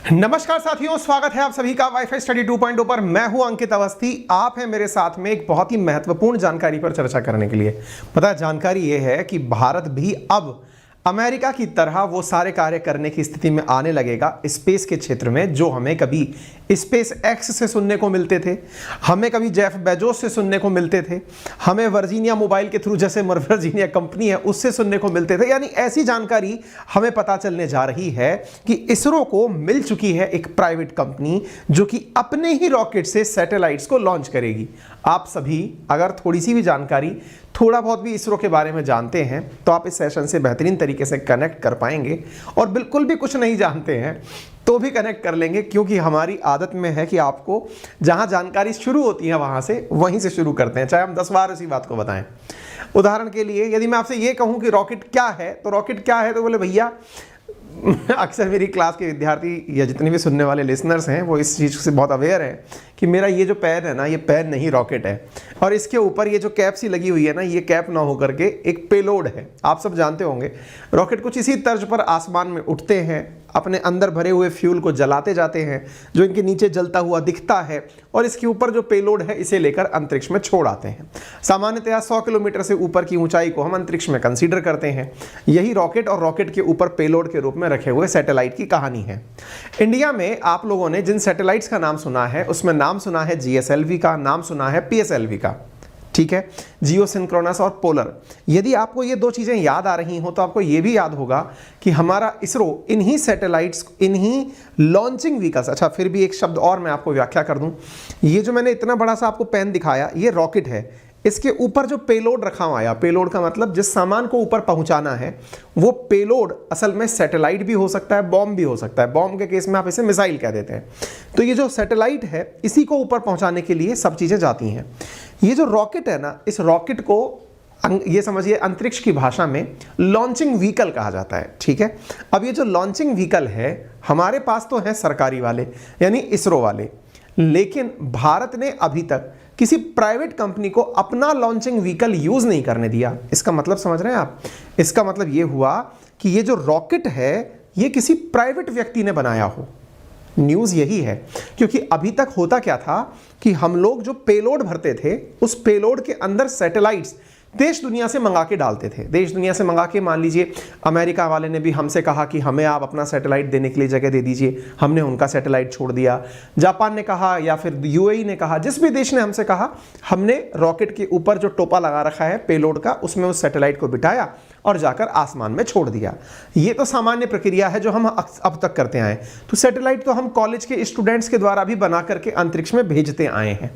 नमस्कार साथियों, स्वागत है आप सभी का वाईफाई स्टडी 2.0 पर। मैं हूं अंकित अवस्थी। आप हैं मेरे साथ में एक बहुत ही महत्वपूर्ण जानकारी पर चर्चा करने के लिए। पता है, जानकारी यह है कि भारत भी अब अमेरिका की तरह वो सारे कार्य करने की स्थिति में आने लगेगा स्पेस के क्षेत्र में, जो हमें कभी स्पेस एक्स से सुनने को मिलते थे, हमें कभी जेफ बेजोस से सुनने को मिलते थे, हमें वर्जीनिया मोबाइल के थ्रू, जैसे वर्जीनिया कंपनी है उससे सुनने को मिलते थे। यानी ऐसी जानकारी हमें पता चलने जा रही है कि इसरो को मिल चुकी है एक प्राइवेट कंपनी जो कि अपने ही रॉकेट से सैटेलाइट्स को लॉन्च करेगी। आप सभी अगर थोड़ी सी भी जानकारी, थोड़ा बहुत भी इसरो के बारे में जानते हैं तो आप इस सेशन से बेहतरीन तरीके से कनेक्ट कर पाएंगे, और बिल्कुल भी कुछ नहीं जानते हैं तो भी कनेक्ट कर लेंगे, क्योंकि हमारी आदत में है कि आपको जहां जानकारी शुरू होती है वहां से वहीं से शुरू करते हैं, चाहे हम 10 बार इसी बात को बताएं। उदाहरण के लिए यदि मैं आपसे ये कहूं कि रॉकेट क्या है, तो रॉकेट क्या है तो बोले भैया, अक्सर मेरी क्लास के विद्यार्थी या जितने भी सुनने वाले लिसनर्स हैं वो इस चीज़ से बहुत अवेयर है कि मेरा ये जो पेन है ना, ये पेन नहीं रॉकेट है, और इसके ऊपर ये जो कैप सी लगी हुई है ना, ये कैप ना होकर के एक पेलोड है। आप सब जानते होंगे रॉकेट कुछ इसी तर्ज पर आसमान में उठते हैं, अपने अंदर भरे हुए फ्यूल को जलाते जाते हैं जो इनके नीचे जलता हुआ दिखता है, और इसके ऊपर जो पेलोड है इसे लेकर अंतरिक्ष में छोड़ आते हैं। सामान्यतया 100 किलोमीटर से ऊपर की ऊंचाई को हम अंतरिक्ष में कंसीडर करते हैं। यही रॉकेट और रॉकेट के ऊपर पेलोड के रूप में रखे हुए सैटेलाइट की कहानी है। इंडिया में आप लोगों ने जिन सैटेलाइट्स का नाम सुना है उसमें नाम सुना है GSLV का, नाम सुना है PSLV का, ठीक है, जियो सिंक्रोनस और पोलर। यदि आपको ये दो चीज़ें याद आ रही हो तो आपको ये भी याद होगा कि हमारा इसरो इन्हीं सैटेलाइट्स, इन्हीं लॉन्चिंग व्हीकल्स, अच्छा फिर भी एक शब्द और मैं आपको व्याख्या कर दूं, ये जो मैंने इतना बड़ा सा आपको पेन दिखाया ये रॉकेट है। इसके ऊपर जो पेलोड रखा हुआ है, पेलोड का मतलब जिस सामान को ऊपर पहुंचाना है, वो पेलोड असल में सैटेलाइट भी हो सकता है, बॉम्ब भी हो सकता है। बॉम्ब के केस में आप इसे मिसाइल कह देते हैं। तो ये जो सैटेलाइट है इसी को ऊपर पहुंचाने के लिए सब चीज़ें जाती हैं। ये जो रॉकेट है ना, इस रॉकेट को ये समझिए अंतरिक्ष की भाषा में लॉन्चिंग व्हीकल कहा जाता है, ठीक है। अब ये जो लॉन्चिंग व्हीकल है, हमारे पास तो है सरकारी वाले यानी इसरो वाले, लेकिन भारत ने अभी तक किसी प्राइवेट कंपनी को अपना लॉन्चिंग व्हीकल यूज नहीं करने दिया। इसका मतलब समझ रहे हैं आप? इसका मतलब ये हुआ कि ये जो रॉकेट है ये किसी प्राइवेट व्यक्ति ने बनाया हो। न्यूज़ यही है, क्योंकि अभी तक होता क्या था कि हम लोग जो पेलोड भरते थे उस पेलोड के अंदर सैटेलाइट्स देश दुनिया से मंगा के डालते थे। देश दुनिया से मंगा के, मान लीजिए अमेरिका वाले ने भी हमसे कहा कि हमें आप अपना सैटेलाइट देने के लिए जगह दे दीजिए, हमने उनका सैटेलाइट छोड़ दिया। जापान ने कहा या फिर UAE ने कहा, जिस भी देश ने हमसे कहा, हमने रॉकेट के ऊपर जो टोपा लगा रखा है पेलोड का, उसमें उस सैटेलाइट को बिठाया और जाकर आसमान में छोड़ दिया। ये तो सामान्य प्रक्रिया है जो हम अब तक करते आए। तो सैटेलाइट तो हम कॉलेज के स्टूडेंट्स के द्वारा भी बना करके अंतरिक्ष में भेजते आए हैं,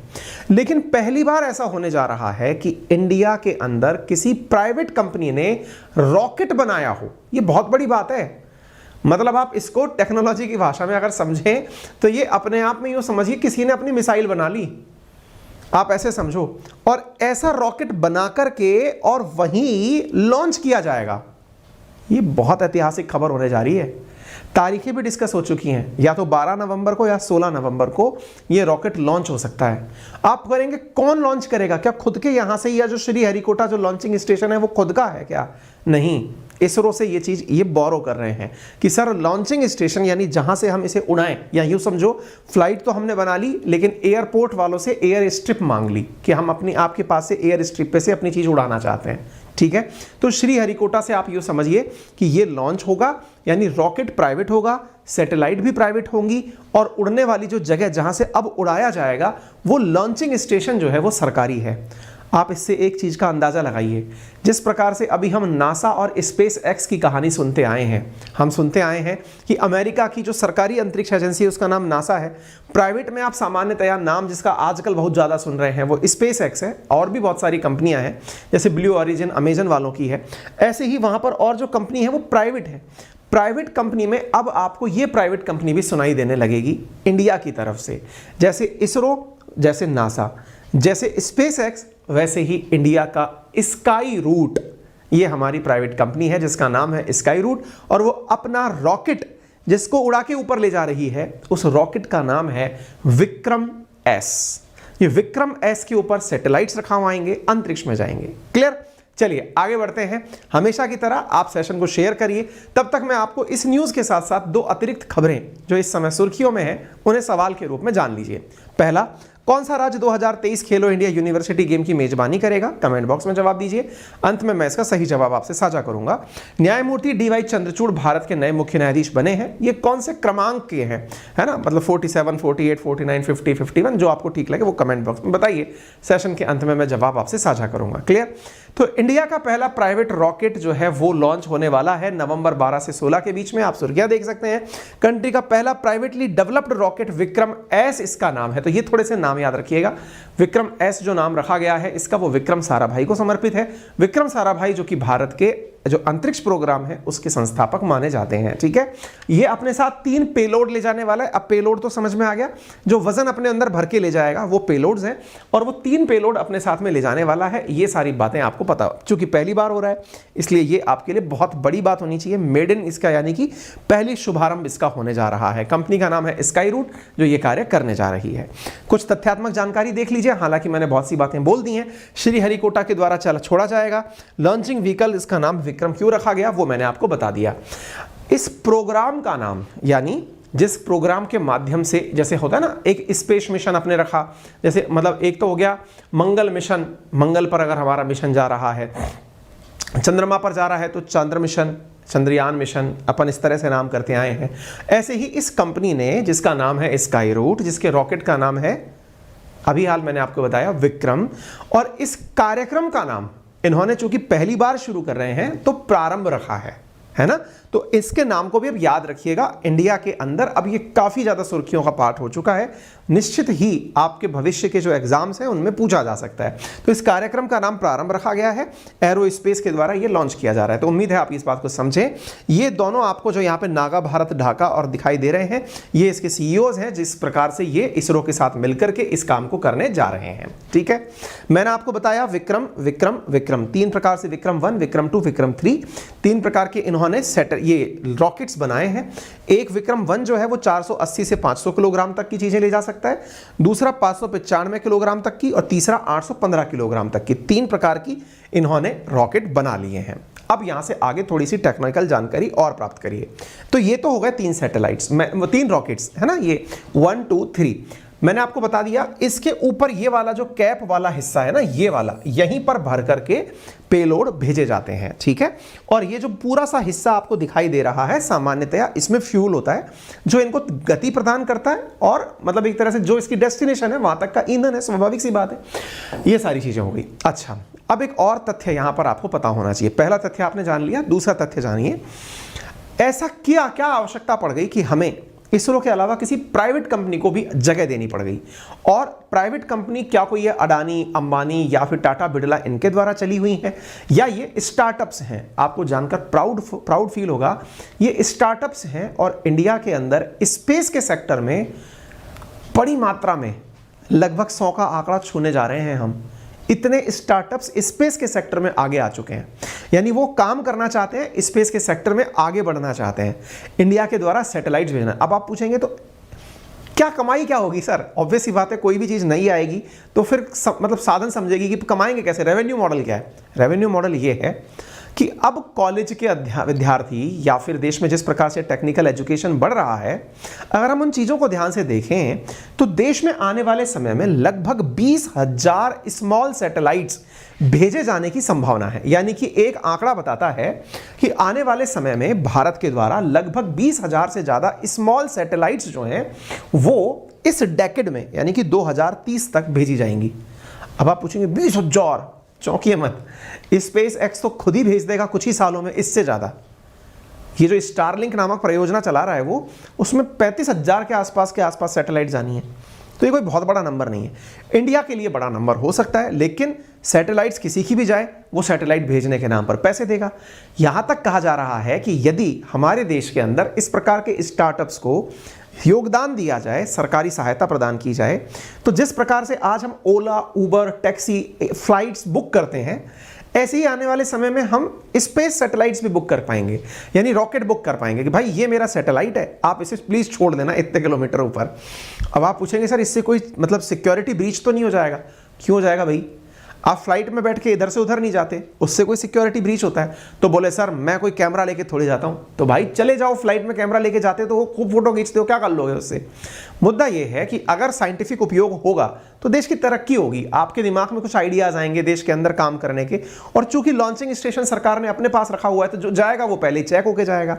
लेकिन पहली बार ऐसा होने जा रहा है कि इंडिया के अंदर किसी प्राइवेट कंपनी ने रॉकेट बनाया हो। ये बहुत बड़ी बात है। मतलब आप इसको टेक्नोलॉजी की भाषा में अगर समझें तो ये अपने आप में यूं समझिए किसी ने अपनी मिसाइल बना ली, आप ऐसे समझो, और ऐसा रॉकेट बना करके और वहीं लॉन्च किया जाएगा। ये बहुत ऐतिहासिक खबर होने जा रही है। तारीखें भी डिस्कस हो चुकी हैं, या तो 12 नवंबर को या 16 नवंबर को ये रॉकेट लॉन्च हो सकता है। आप करेंगे, कौन लॉन्च करेगा? क्या खुद के यहां से, या जो श्रीहरिकोटा जो लॉन्चिंग स्टेशन है वो खुद का है क्या? नहीं, इसरो से ये चीज ये बोरो कर रहे हैं कि सर लॉन्चिंग स्टेशन यानी जहां से हम इसे उड़ाएं, या यूं समझो फ्लाइट तो हमने बना ली लेकिन एयरपोर्ट वालों से एयर स्ट्रिप मांग ली कि हम अपनी आपके पास से एयर स्ट्रिप पे से अपनी चीज उड़ाना चाहते हैं, ठीक है। तो श्रीहरिकोटा से आप यूं समझिए कि ये लॉन्च होगा, यानी रॉकेट प्राइवेट होगा, सैटेलाइट भी प्राइवेट होंगी, और उड़ने वाली जो जगह जहां से अब उड़ाया जाएगा वो लॉन्चिंग स्टेशन जो है वो सरकारी है। आप इससे एक चीज का अंदाजा लगाइए, जिस प्रकार से अभी हम नासा और स्पेस एक्स की कहानी सुनते आए हैं, हम सुनते आए हैं कि अमेरिका की जो सरकारी अंतरिक्ष एजेंसी है उसका नाम नासा है। प्राइवेट में आप सामान्यतया नाम जिसका आजकल बहुत ज़्यादा सुन रहे हैं वो स्पेस एक्स है, और भी बहुत सारी कंपनियां हैं, जैसे ब्लू ओरिजिन अमेजन वालों की है। ऐसे ही वहाँ पर और जो कंपनी है वो प्राइवेट है। प्राइवेट कंपनी में अब आपको ये प्राइवेट कंपनी भी सुनाई देने लगेगी इंडिया की तरफ से, जैसे इसरो, जैसे नासा, जैसे स्पेस एक्स, वैसे ही इंडिया का स्काई रूट, ये हमारी प्राइवेट कंपनी है जिसका नाम है स्काई रूट, और वो अपना रॉकेट जिसको उड़ा के ऊपर ले जा रही है उस रॉकेट का नाम है विक्रम एस। ये विक्रम एस के ऊपर सैटेलाइट्स रखा हुआ आएंगे, अंतरिक्ष में जाएंगे। क्लियर? चलिए आगे बढ़ते हैं। हमेशा की तरह आप सेशन को शेयर करिए। तब तक मैं आपको इस न्यूज़ के साथ साथ दो अतिरिक्त खबरें जो इस समय सुर्खियों में हैं उन्हें सवाल के रूप में जान लीजिए। पहला, कौन सा राज्य 2023 खेलो इंडिया यूनिवर्सिटी गेम की मेजबानी करेगा? कमेंट बॉक्स में जवाब दीजिए। अंत में मैं इसका सही जवाब आपसे साझा करूंगा। न्यायमूर्ति DY चंद्रचूड़ भारत के नए मुख्य न्यायाधीश बने हैं। ये कौन से क्रमांक के हैं, है ना? मतलब 47, 48, 49, 50, 51, जो आपको ठीक लगे वो कमेंट बॉक्स में बताइए। सेशन के अंत में मैं जवाब आपसे साझा करूंगा। क्लियर? तो इंडिया का पहला प्राइवेट रॉकेट जो है वो लॉन्च होने वाला है नवंबर 12 से 16 के बीच में। आप सुर्खियां देख सकते हैं। कंट्री का पहला privately developed rocket Vikram S इसका नाम है। तो ये थोड़े से नाम याद रखिएगा। विक्रम एस जो नाम रखा गया है इसका वो विक्रम साराभाई को समर्पित है। विक्रम साराभाई जो कि भारत के जो अंतरिक्ष प्रोग्राम है उसके संस्थापक माने जाते हैं। ठीक है, ये अपने साथ 3 पेलोड ले जाने वाला है। अब पेलोड तो समझ में आ गया, जो वजन अपने अंदर भर के ले जाएगा वो पेलोड्स हैं, और वो 3 पेलोड अपने साथ में ले जाने वाला है। ये सारी बातें आपको पता, चूंकि पहली बार हो रहा है इसलिए ये आपके लिए बहुत बड़ी बात होनी चाहिए। मेड इन इसका यानी कि पहली शुभारंभ इसका होने जा रहा है। कंपनी का नाम है स्काई रूट जो ये कार्य करने जा रही है। कुछ तथ्यात्मक जानकारी देख लीजिए। हालांकि मैंने बहुत सी बातें बोल दी हैं। श्रीहरिकोटा के द्वारा छोड़ा जाएगा। लॉन्चिंग व्हीकल इसका नाम विक्रम क्यों रखा गया वो मैंने आपको बता दिया। इस प्रोग्राम का नाम, यानी जिस प्रोग्राम के माध्यम से, जैसे होता है ना एक स्पेस मिशन आपने रखा, जैसे मतलब एक तो हो गया मंगल मिशन, मंगल पर अगर हमारा मिशन जा रहा है, चंद्रमा पर जा रहा है तो चंद्र मिशन, चंद्रयान मिशन, अपन इस तरह से नाम करते आए हैं। ऐसे ही इस कंपनी ने जिसका नाम है स्काई रूट, जिसके रॉकेट का नाम है अभी हाल मैंने आपको बताया विक्रम, और इस कार्यक्रम का नाम इन्होंने चूंकि पहली बार शुरू कर रहे हैं तो प्रारंभ रखा है ना? तो इसके नाम को भी अब याद रखिएगा। इंडिया के अंदर अब ये काफी ज्यादा सुर्खियों का पार्ट हो चुका है। निश्चित ही आपके भविष्य के जो एग्जाम्स हैं उनमें पूछा जा सकता है। तो इस कार्यक्रम का नाम प्रारंभ रखा गया है। एरो स्पेस के द्वारा ये लॉन्च किया जा रहा है। तो उम्मीद है आप इस बात को समझें। ये दोनों आपको जो यहाँ पे नागा भारत ढाका और दिखाई दे रहे हैं, ये इसके CEOs हैं जिस प्रकार से ये इसरो के साथ मिलकर के इस काम को करने जा रहे हैं। ठीक है, मैंने आपको बताया विक्रम विक्रम विक्रम 3 प्रकार से, विक्रम 1, विक्रम 2, विक्रम 3, 3 प्रकार के इन्होंने ये रॉकेट्स बनाए हैं। एक विक्रम 1 जो है वो 480 से 500 किलोग्राम तक की चीजें ले जा सकता है, दूसरा 595 किलोग्राम तक की, और तीसरा 815 किलोग्राम तक की। 3 प्रकार की इन्होंने रॉकेट बना लिए हैं। अब यहां से आगे थोड़ी सी टेक्निकल जानकारी और प्राप्त करिए। तो ये तो हो गए 3 सैटेलाइट्स, 3 रॉकेट्स, है ना? ये 1, 2, 3 मैंने आपको बता दिया। इसके ऊपर ये वाला जो कैप वाला हिस्सा है ना, ये वाला, यहीं पर भर करके पेलोड भेजे जाते हैं। ठीक है, और ये जो पूरा सा हिस्सा आपको दिखाई दे रहा है सामान्यतया इसमें फ्यूल होता है जो इनको गति प्रदान करता है, और मतलब एक तरह से जो इसकी डेस्टिनेशन है वहां तक का ईंधन है। स्वाभाविक सी बात है। ये सारी चीजें हो गई। अच्छा, अब एक और तथ्य यहां पर आपको पता होना चाहिए। पहला तथ्य आपने जान लिया, दूसरा तथ्य जानिए, ऐसा क्या आवश्यकता पड़ गई कि हमें इसरो के अलावा किसी प्राइवेट कंपनी को भी जगह देनी पड़ गई। और प्राइवेट कंपनी क्या कोई है अडानी, अंबानी या फिर टाटा बिरला इनके द्वारा चली हुई है, या ये स्टार्टअप्स हैं? आपको जानकर प्राउड फील होगा। ये स्टार्टअप्स हैं और इंडिया के अंदर स्पेस के सेक्टर में बड़ी मात्रा में लगभग 100 का आंकड़ा छूने जा रहे हैं हम। इतने स्टार्टअप्स स्पेस के सेक्टर में आगे आ चुके हैं, यानी वो काम करना चाहते हैं, स्पेस के सेक्टर में आगे बढ़ना चाहते हैं, इंडिया के द्वारा सैटेलाइट्स भेजना। अब आप पूछेंगे तो क्या कमाई क्या होगी सर? ऑब्वियस सी बात है, कोई भी चीज़ नई आएगी तो फिर मतलब साधन समझेगी कि कमाएंगे कैसे। रेवेन्यू मॉडल क्या है? रेवेन्यू मॉडल ये है कि अब कॉलेज के विद्यार्थी या फिर देश में जिस प्रकार से टेक्निकल एजुकेशन बढ़ रहा है, अगर हम उन चीज़ों को ध्यान से देखें तो देश में आने वाले समय में लगभग 20,000 स्मॉल सैटेलाइट्स भेजे जाने की संभावना है। यानी कि एक आंकड़ा बताता है कि आने वाले समय में भारत के द्वारा लगभग 20,000 से ज़्यादा स्मॉल सैटेलाइट्स जो हैं वो इस डेकेड में यानी कि 2030 तक भेजी जाएंगी। अब आप पूछेंगे 20,000, चौंकिए मत, स्पेस एक्स तो खुद ही भेज देगा कुछ ही सालों में इससे ज़्यादा। ये जो स्टारलिंक नामक परियोजना चला रहा है वो, उसमें 35,000 के आसपास सैटेलाइट जानी है। तो ये कोई बहुत बड़ा नंबर नहीं है। इंडिया के लिए बड़ा नंबर हो सकता है, लेकिन सैटेलाइट्स किसी की भी जाए वो सैटेलाइट भेजने के नाम पर पैसे देगा। यहां तक कहा जा रहा है कि यदि हमारे देश के अंदर इस प्रकार के स्टार्टअप्स को योगदान दिया जाए, सरकारी सहायता प्रदान की जाए, तो जिस प्रकार से आज हम ओला, उबर, टैक्सी, फ्लाइट्स बुक करते हैं, ऐसे ही आने वाले समय में हम स्पेस सैटेलाइट्स भी बुक कर पाएंगे, यानी रॉकेट बुक कर पाएंगे कि भाई ये मेरा सैटेलाइट है, आप इसे प्लीज छोड़ देना इतने किलोमीटर ऊपर। अब आप पूछेंगे सर इससे कोई मतलब सिक्योरिटी ब्रीच तो नहीं हो जाएगा? क्यों हो जाएगा भाई? आप फ्लाइट में बैठ के इधर से उधर नहीं जाते, उससे कोई सिक्योरिटी ब्रीच होता है। तो बोले सर मैं कोई कैमरा लेके थोड़ी जाता हूं। तो भाई चले जाओ, फ्लाइट में कैमरा लेके जाते तो वो खूब फोटो खींचते हो, क्या कर लोगे उससे। मुद्दा ये है कि अगर साइंटिफिक उपयोग होगा तो देश की तरक्की होगी, आपके दिमाग में कुछ आइडियाज आएंगे देश के अंदर काम करने के। और चूंकि लॉन्चिंग स्टेशन सरकार ने अपने पास रखा हुआ है तो जो जाएगा वो पहले ही चेक होके जाएगा।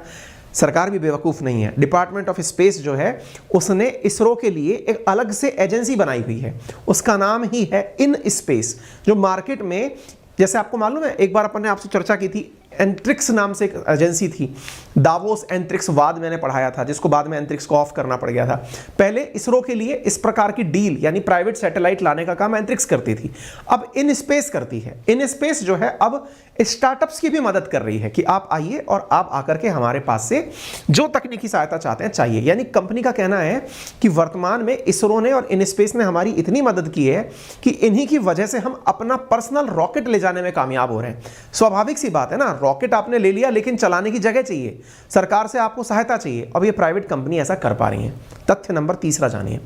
सरकार भी बेवकूफ़ नहीं है। डिपार्टमेंट ऑफ स्पेस जो है उसने इसरो के लिए एक अलग से एजेंसी बनाई हुई है, उसका नाम ही है इन स्पेस। जो मार्केट में, जैसे आपको मालूम है एक बार अपन ने आपसे चर्चा की थी, एंट्रिक्स नाम से एक एजेंसी थी, दावोस एंट्रिक्स वाद मैंने पढ़ाया था, जिसको बाद में एंट्रिक्स को ऑफ करना पड़ गया था। पहले इसरो के लिए इस प्रकार की डील यानी प्राइवेट सैटेलाइट लाने का काम एंट्रिक्स करती थी, अब इन स्पेस करती है। इन स्पेस जो है अब स्टार्टअप्स की भी मदद कर रही है कि आप आइए और आप आकर के हमारे पास से जो तकनीकी सहायता चाहते हैं चाहिए। यानी कंपनी का कहना है कि वर्तमान में इसरो ने और इन स्पेस ने हमारी इतनी मदद की है कि इन्हीं की वजह से हम अपना पर्सनल रॉकेट ले जाने में कामयाब हो रहे हैं। स्वाभाविक सी बात है ना, रॉकेट आपने ले लिया लेकिन चलाने की जगह चाहिए, सरकार से आपको सहायता चाहिए। अब ये प्राइवेट कंपनी ऐसा कर पा रही है। तथ्य नंबर तीसरा जानिए।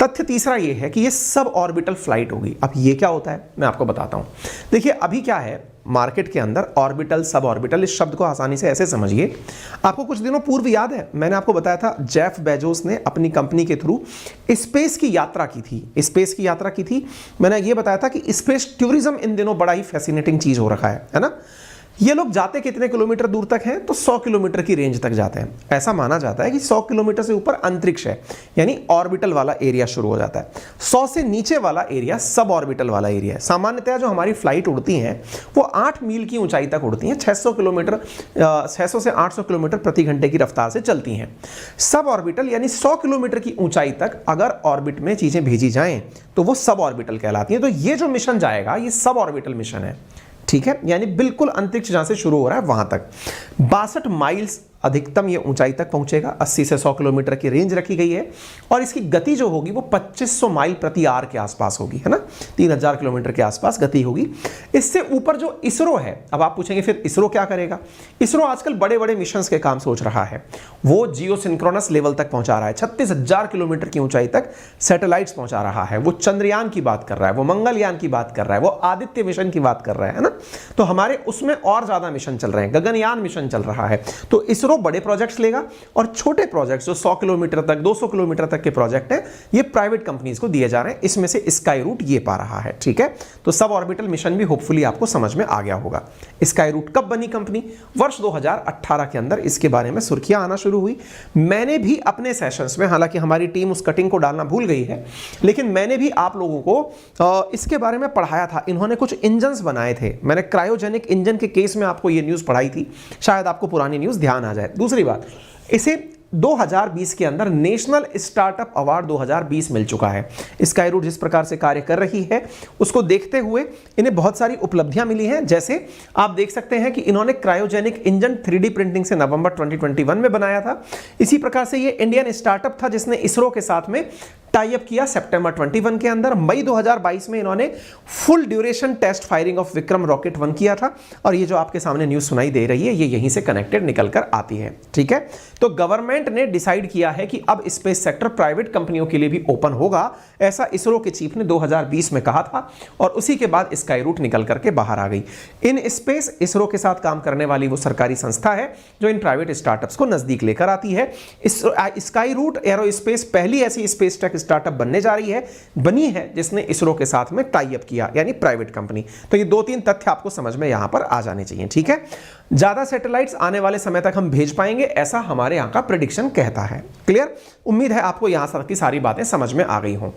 तथ्य तीसरा ये है कि ये सब ऑर्बिटल फ्लाइट होगी। अब ये क्या होता है मैं आपको बताता हूं। देखिए अभी क्या है मार्केट के अंदर, ऑर्बिटल सब ऑर्बिटल, इस शब्द को आसानी से ऐसे समझिए। आपको कुछ दिनों पूर्व याद है मैंने आपको बताया था जेफ बेजोस ने अपनी कंपनी के थ्रू स्पेस की यात्रा की थी। स्पेस की यात्रा की थी, मैंने ये बताया था कि स्पेस टूरिज्म इन दिनों बड़ा ही फैसिनेटिंग चीज हो रखा है ना। ये लोग जाते कितने किलोमीटर दूर तक हैं तो 100 किलोमीटर की रेंज तक जाते हैं। ऐसा माना जाता है कि 100 किलोमीटर से ऊपर अंतरिक्ष है, यानी ऑर्बिटल वाला एरिया शुरू हो जाता है। 100 से नीचे वाला एरिया सब ऑर्बिटल वाला एरिया है। सामान्यतः जो हमारी फ्लाइट उड़ती हैं वो 8 मील की ऊंचाई तक उड़ती हैं, 600 से 800 किलोमीटर प्रति घंटे की रफ्तार से चलती हैं। सब ऑर्बिटल यानी 100 किलोमीटर की ऊंचाई तक अगर ऑर्बिट में चीजें भेजी जाएं तो वो सब ऑर्बिटल कहलाती हैं। तो ये जो मिशन जाएगा ये सब ऑर्बिटल मिशन है, ठीक है, यानी बिल्कुल अंतरिक्ष जहां से शुरू हो रहा है वहां तक। 62 माइल्स अधिकतम ये ऊंचाई तक पहुंचेगा। 80 से 100 किलोमीटर की रेंज रखी गई है और इसकी गति जो होगी वो 2500 माइल प्रति आवर के आसपास होगी, है ना, 3000 किलोमीटर के आसपास गति होगी। इससे ऊपर जो इसरो है, अब आप पूछेंगे फिर इसरो क्या करेगा। इसरो आजकल बड़े बड़े मिशंस के काम सोच रहा है। वो जियो सिंक्रोनस लेवल तक पहुंचा रहा है, 36,000 किलोमीटर की ऊंचाई तक सैटेलाइट्स पहुंचा रहा है। वो चंद्रयान की बात कर रहा है, वो मंगलयान की बात कर रहा है, वो आदित्य मिशन की बात कर रहा है ना। तो हमारे उसमें और ज्यादा मिशन चल रहे हैं, गगनयान मिशन चल रहा है। तो इसरो बड़े प्रोजेक्ट्स लेगा और छोटे प्रोजेक्ट्स जो 100 किलोमीटर तक 200 किलोमीटर तक के प्रोजेक्ट हैं ये प्राइवेट कंपनीज को दिए जा रहे हैं। इसमें से स्काई रूट ये पा रहा है, ठीक है। तो सब ऑर्बिटल मिशन भी होपफुली आपको समझ में आ गया होगा। स्काई रूट कब बनी कंपनी? वर्ष 2018 के अंदर इसके बारे में सुर्खियां आना शुरू हुई। मैंने भी अपने सेशंस में, हालांकि हमारी टीम उस कटिंग को डालना भूल गई है, लेकिन मैंने भी आप लोगों को इसके बारे में पढ़ाया था। इन्होंने कुछ इंजन्स बनाए थे, मैंने क्रायोजेनिक इंजन के केस में आपको ये न्यूज पढ़ाई थी, शायद आपको पुरानी न्यूज ध्यान आ जाए। दूसरी बात, इसे 2020 के अंदर नेशनल स्टार्टअप अवार्ड 2020 मिल चुका है। स्काई रूट जिस प्रकार से कार्य कर रही है उसको देखते हुए इन्हें बहुत सारी उपलब्धियां मिली हैं। जैसे आप देख सकते हैं कि इन्होंने क्रायोजेनिक इंजन 3D प्रिंटिंग से नवंबर 2021 में बनाया था। इसी प्रकार से ये इंडियन स्टार्टअप था जिसने इसरो के साथ में टाई अप किया सितंबर 21 के अंदर। मई 2022 में इन्होंने full duration test firing of Vikram rocket 1 किया था। और ये जो आपके सामने न्यूज सुनाई दे रही है ये यहीं से कनेक्टेड निकलकर आती है, ठीक है। तो गवर्नमेंट ने डिसाइड किया है कि अब स्पेस सेक्टर प्राइवेट कंपनियों के लिए भी ओपन होगा, ऐसा इसरो के चीफ ने 2020 में कहा था और उसी के बाद स्काई रूट निकल करके बाहर आ गई। इन स्पेस इसरो के साथ काम करने वाली वो सरकारी संस्था है जो इन प्राइवेट स्टार्टअप्स को नजदीक लेकर आती है। स्काई रूट एरोस्पेस पहली ऐसी स्पेस टेक स्टार्टअप बनी है जिसने इसरो के साथ में टाई अप किया, यानी प्राइवेट कंपनी। तो ये 2-3 तथ्य आपको समझ में यहां पर आ जाने चाहिए, ठीक है। ज्यादा सैटेलाइट्स आने वाले समय तक हम भेज पाएंगे ऐसा हमारे यहां का प्रेडिक्शन कहता है। क्लियर? उम्मीद है आपको यहां तक की सारी बातें समझ में आ गई हों।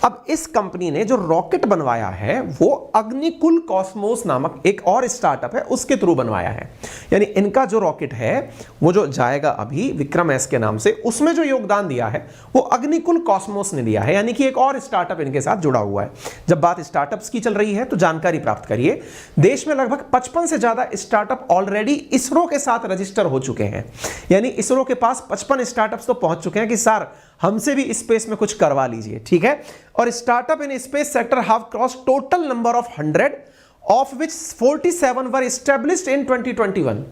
अब इस कंपनी ने जो रॉकेट बनवाया है वो अग्निकुल कॉस्मोस नामक एक और स्टार्टअप है उसके थ्रू बनवाया है। यानी इनका जो रॉकेट है वो जो जाएगा अभी विक्रम एस के नाम से, उसमें जो योगदान दिया है वो अग्निकुल कॉस्मोस ने दिया है, यानी कि एक और स्टार्टअप इनके साथ जुड़ा हुआ है। जब बात स्टार्टअप्स की चल रही है तो जानकारी प्राप्त करिए। देश में लगभग 55 से ज्यादा स्टार्टअप ऑलरेडी इसरो के साथ रजिस्टर हो चुके हैं। यानी इसरो के पास 55 स्टार्टअप्स तो पहुंच चुके हैं कि सर हमसे भी स्पेस में कुछ करवा लीजिए, ठीक है। और startup in space sector have cross total number of 100 of which 47 were established in 2021।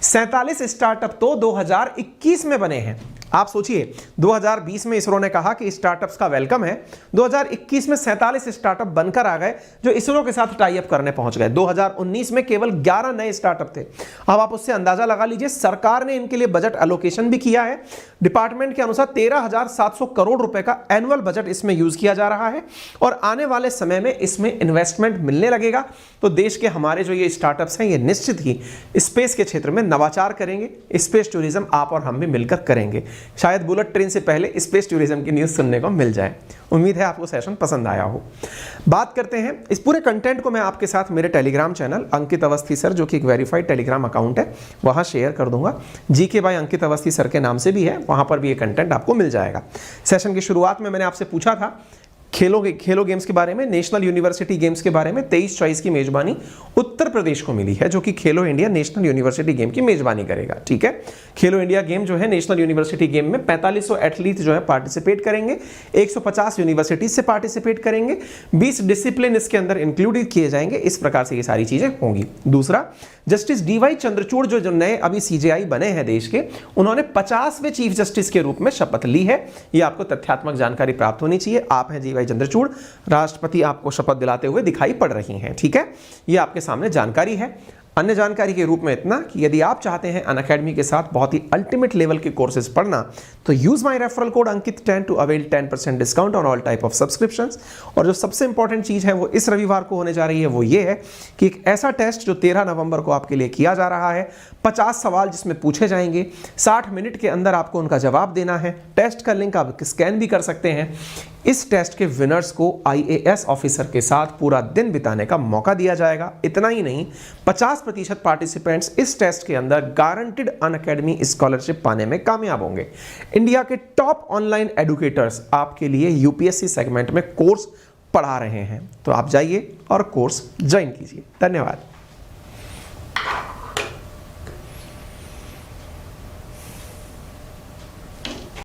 47 startup तो 2021 में बने हैं। आप सोचिए 2020 में इसरो ने कहा कि स्टार्टअप्स का वेलकम है, 2021 में 47 स्टार्टअप बनकर आ गए जो इसरो के साथ टाई अप करने पहुंच गए। 2019 में केवल 11 नए स्टार्टअप थे। अब आप उससे अंदाजा लगा लीजिए, सरकार ने इनके लिए बजट एलोकेशन भी किया है। डिपार्टमेंट के अनुसार 13,700 करोड़ रुपए का एनुअल बजट इसमें यूज किया जा रहा है और आने वाले समय में इसमें इन्वेस्टमेंट मिलने लगेगा। तो देश के हमारे जो ये स्टार्टअप्स हैं ये निश्चित ही स्पेस के क्षेत्र में नवाचार करेंगे। स्पेस टूरिज्म आप और हम भी मिलकर करेंगे। शायद बुलेट ट्रेन से पहले स्पेस टूरिज्म की न्यूज़ सुनने को मिल जाए। उम्मीद है आपको सेशन पसंद आया हो। बात करते हैं इस पूरे कंटेंट को मैं आपके साथ मेरे टेलीग्राम चैनल अंकित अवस्थी सर, जो कि एक वेरीफाइड टेलीग्राम अकाउंट है, वहां शेयर कर दूंगा। GK by Ankit Awasthi sir के नाम से भी है, वहां पर भी ये कंटेंट आपको मिल जाएगा। सेशन की शुरुआत में मैंने आपसे पूछा था खेलो गेम्स के बारे में, नेशनल यूनिवर्सिटी गेम्स के बारे में। 23 चॉइस की मेजबानी उत्तर प्रदेश को मिली है, जो कि खेलो इंडिया नेशनल यूनिवर्सिटी गेम की मेजबानी करेगा। ठीक है, खेलो इंडिया गेम जो है नेशनल यूनिवर्सिटी गेम में 4500 एथलीट जो है पार्टिसिपेट करेंगे, 150 यूनिवर्सिटीज से पार्टिसिपेट करेंगे, 20 डिसिप्लिन इसके अंदर इंक्लूड किए जाएंगे। इस प्रकार से ये सारी चीजें होंगी। दूसरा, जस्टिस डीवाई चंद्रचूड़ जो नए अभी सीजेआई बने हैं देश के, उन्होंने 50वें चीफ जस्टिस के रूप में शपथ ली है। ये आपको तथ्यात्मक जानकारी प्राप्त होनी चाहिए। आप हैं डीवाई चंद्रचूड़, राष्ट्रपति आपको शपथ दिलाते हुए दिखाई पड़ रही हैं। ठीक है, ये आपके सामने जानकारी है। अन्य जानकारी के रूप में इतना कि यदि आप चाहते हैं अनअकैडमी के साथ बहुत ही अल्टीमेट लेवल के कोर्सेज पढ़ना, तो यूज माय रेफरल कोड अंकित10 to avail 10% discount on all type of subscriptions. और जो सबसे इंपॉर्टेंट चीज है वो इस रविवार को होने जा रही है, वो ये है कि एक ऐसा टेस्ट जो 13 नवंबर को आपके लिए किया जा रहा है, 50 सवाल जिसमें पूछे जाएंगे, 60 मिनट के अंदर आपको उनका जवाब देना है। टेस्ट का लिंक आप स्कैन भी कर सकते हैं। इस टेस्ट के विनर्स को IAS ऑफिसर के साथ पूरा दिन बिताने का मौका दिया जाएगा। इतना ही नहीं, 50% पार्टिसिपेंट्स इस टेस्ट के अंदर गारंटेड अनअकैडमी स्कॉलरशिप पाने में कामयाब होंगे। इंडिया के टॉप ऑनलाइन एडुकेटर्स आपके लिए यूपीएससी सेगमेंट में कोर्स पढ़ा रहे हैं। तो आप जाइए और कोर्स ज्वाइन कीजिए। धन्यवाद।